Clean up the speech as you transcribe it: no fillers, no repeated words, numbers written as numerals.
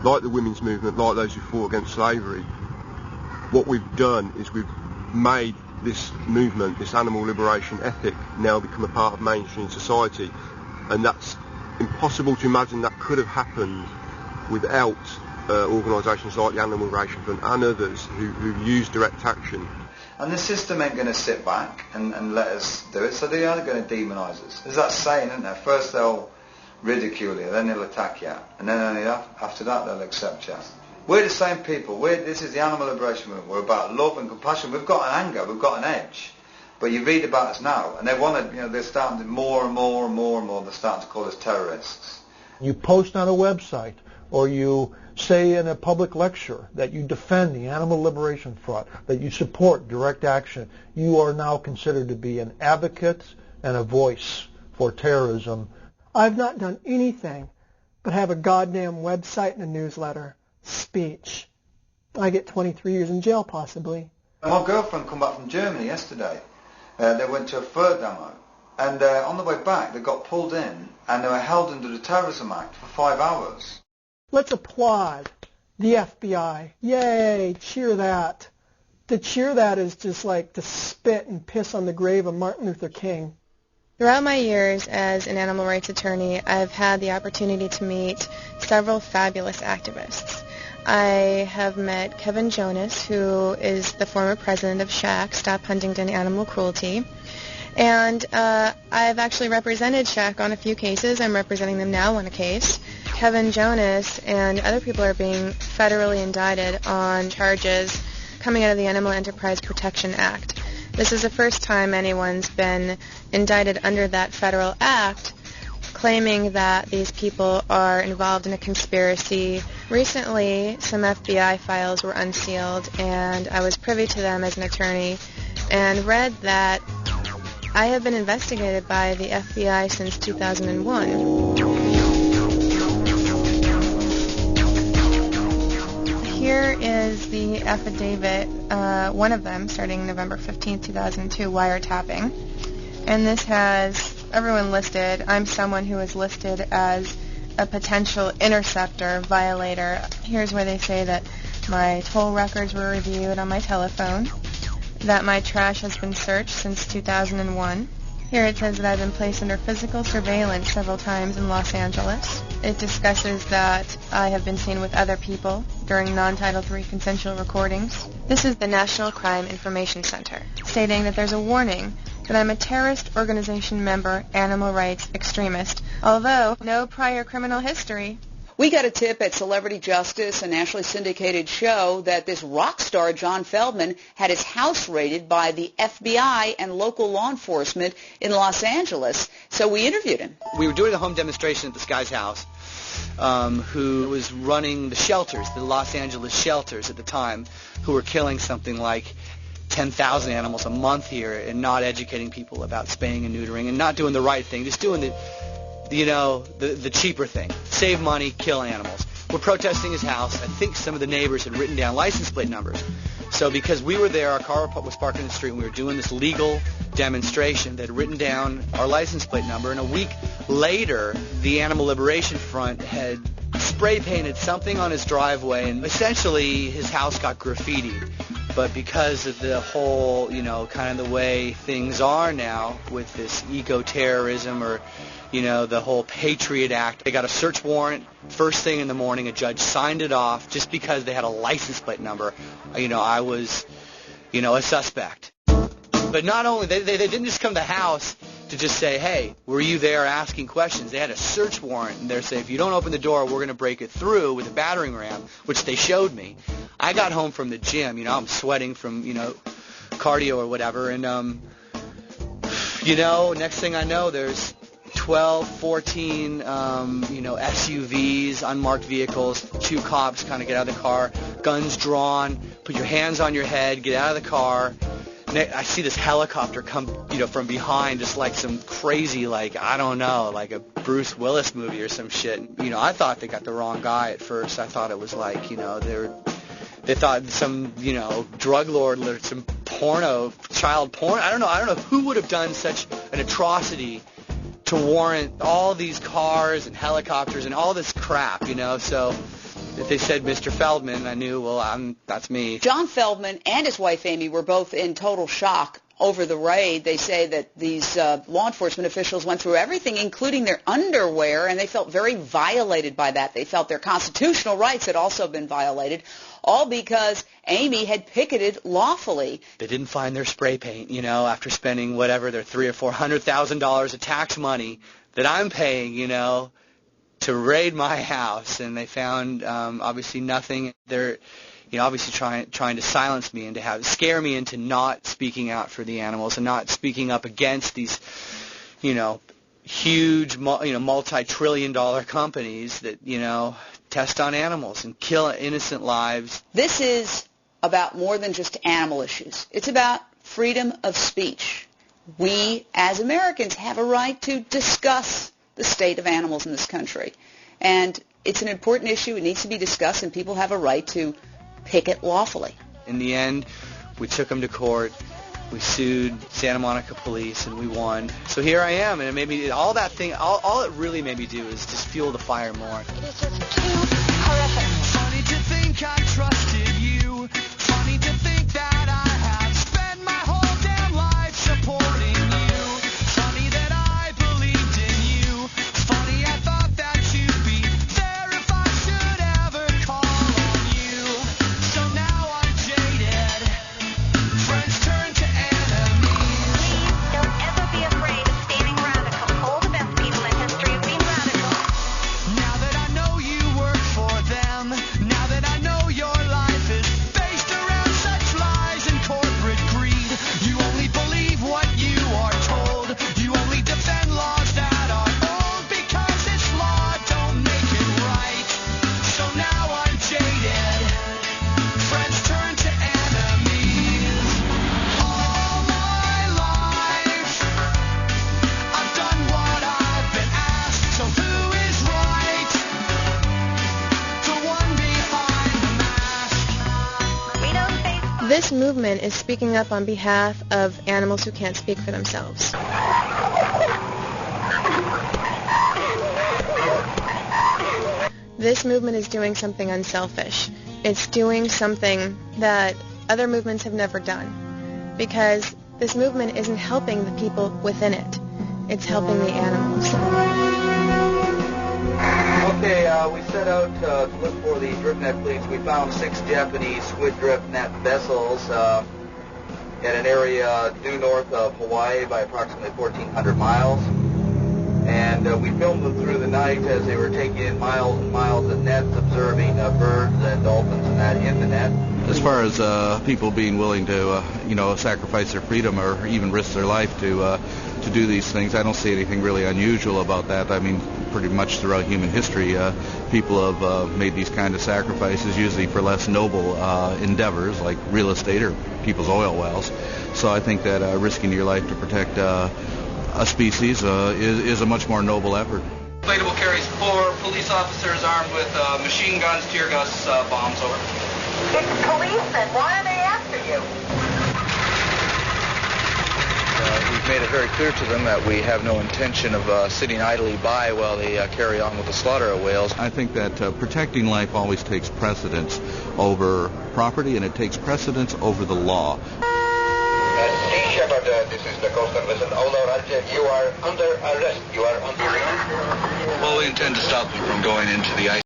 like the women's movement, like those who fought against slavery, what we've done is we've made this movement, this animal liberation ethic, now become a part of mainstream society. And that's impossible to imagine that could have happened without organisations like the Animal Liberation Front and others who use direct action. And the system ain't going to sit back and let us do it, so they are going to demonise us. There's that saying, isn't there? First they'll ridicule you, then they'll attack you, and then only after that they'll accept you. We're the same people. This is the Animal Liberation Movement. We're about love and compassion. We've got an anger, we've got an edge. But you read about us now, and they want to, they're starting to more and more and more and more, they're starting to call us terrorists. You post on a website, or you say in a public lecture that you defend the Animal Liberation Front, that you support direct action, you are now considered to be an advocate and a voice for terrorism. I've not done anything but have a goddamn website and a newsletter. Speech. I get 23 years in jail, possibly. My girlfriend come back from Germany yesterday. They went to a fur demo, and on the way back they got pulled in and they were held under the Terrorism Act for 5 hours. Let's applaud the FBI. Yay, cheer that. To cheer that is just like to spit and piss on the grave of Martin Luther King. Throughout my years as an animal rights attorney, I've had the opportunity to meet several fabulous activists. I have met Kevin Jonas, who is the former president of SHAC, Stop Huntingdon Animal Cruelty. And I've actually represented SHAC on a few cases. I'm representing them now on a case. Kevin Jonas and other people are being federally indicted on charges coming out of the Animal Enterprise Protection Act. This is the first time anyone's been indicted under that federal act, claiming that these people are involved in a conspiracy. Recently, some FBI files were unsealed, and I was privy to them as an attorney and read that I have been investigated by the FBI since 2001. Here is the affidavit, one of them, starting November 15, 2002, wiretapping. And this has everyone listed. I'm someone who is listed as a potential interceptor, violator. Here's where they say that my toll records were reviewed on my telephone, that my trash has been searched since 2001. Here it says that I've been placed under physical surveillance several times in Los Angeles. It discusses that I have been seen with other people during non-Title III consensual recordings. This is the National Crime Information Center, stating that there's a warning that I'm a terrorist organization member, animal rights extremist, although no prior criminal history. We got a tip at Celebrity Justice, a nationally syndicated show, that this rock star, John Feldman, had his house raided by the FBI and local law enforcement in Los Angeles. So we interviewed him. We were doing a home demonstration at this guy's house, who was running the shelters, the Los Angeles shelters at the time, who were killing something like 10,000 animals a month here and not educating people about spaying and neutering and not doing the right thing, just doing the cheaper thing. Save money, kill animals. We're protesting his house. I think some of the neighbors had written down license plate numbers. So because we were there, our car was parked in the street, and we were doing this legal demonstration, they had written down our license plate number, and a week later, the Animal Liberation Front had spray painted something on his driveway, and essentially his house got graffitied. But because of the whole, kind of the way things are now with this eco-terrorism or, the whole Patriot Act, they got a search warrant first thing in the morning. A judge signed it off just because they had a license plate number. I was, a suspect. But not only, they didn't just come to the house to just say, hey, were you there asking questions? They had a search warrant, and they're saying, if you don't open the door, we're going to break it through with a battering ram, which they showed me. I got home from the gym, I'm sweating from, cardio or whatever, and, next thing I know, there's 12, 14, SUVs, unmarked vehicles, 2 cops kind of get out of the car, guns drawn, put your hands on your head, get out of the car. I see this helicopter come, from behind, just like some crazy, like a Bruce Willis movie or some shit. I thought they got the wrong guy at first. I thought it was like, they thought some, drug lord or some child porn. I don't know who would have done such an atrocity to warrant all these cars and helicopters and all this crap, So if they said Mr. Feldman, I knew, well, that's me. John Feldman and his wife Amy were both in total shock over the raid. They say that these law enforcement officials went through everything, including their underwear, and they felt very violated by that. They felt their constitutional rights had also been violated, all because Amy had picketed lawfully. They didn't find their spray paint, after spending whatever, their $300,000 or $400,000 of tax money that I'm paying, to raid my house, and they found obviously nothing. They're obviously trying to silence me and to scare me into not speaking out for the animals and not speaking up against these, huge, multi-trillion-dollar companies that, test on animals and kill innocent lives. This is about more than just animal issues. It's about freedom of speech. We, as Americans, have a right to discuss the state of animals in this country. And it's an important issue. It needs to be discussed, and people have a right to picket lawfully. In the end, we took them to court. We sued Santa Monica police, and we won. So here I am, and it made me, all it really made me do is just fuel the fire more. It is just too horrific. Funny to think I trusted you. Funny to think that I have spent my whole damn life supporting you. Funny that I believed in you. Funny I thought that you'd be there if I should ever call on you. So now I'm jaded. Friends turn to enemies. Please don't ever be afraid of standing radical. All the best people in history have been radical. Now that I know you work for them, now that I know your life is based around such lies and corporate greed, you only believe what you are told. You only defend laws that are old because this law don't make it right. So now I'm jaded. Friends turn to enemies. All my life, I've done what I've been asked. So who is right? The one behind the mask. We don't face This movement is speaking up on behalf of animals who can't speak for themselves. This movement is doing something unselfish. It's doing something that other movements have never done, because this movement isn't helping the people within it. It's helping the animals. Okay, we set out to look for the drift net fleets. We found 6 Japanese squid drift net vessels in an area due north of Hawaii by approximately 1,400 miles. And we filmed them through the night as they were taking in miles and miles of nets, observing birds and dolphins and that in the net. As far as people being willing to, sacrifice their freedom or even risk their life to do these things, I don't see anything really unusual about that. I mean, pretty much throughout human history, people have made these kind of sacrifices, usually for less noble endeavors like real estate or people's oil wells. So I think that risking your life to protect a species is a much more noble effort. Inflatable carries 4 police officers armed with machine guns, tear gas, bombs. Over. it's police, then why are they after you? We've made it very clear to them that we have no intention of sitting idly by while they carry on with the slaughter of whales. I think that protecting life always takes precedence over property, and it takes precedence over the law. Sea Shepherd, this is the coastal vessel. Owner Alger, you are under arrest. You are under arrest. Well, we intend to stop them from going into the ice.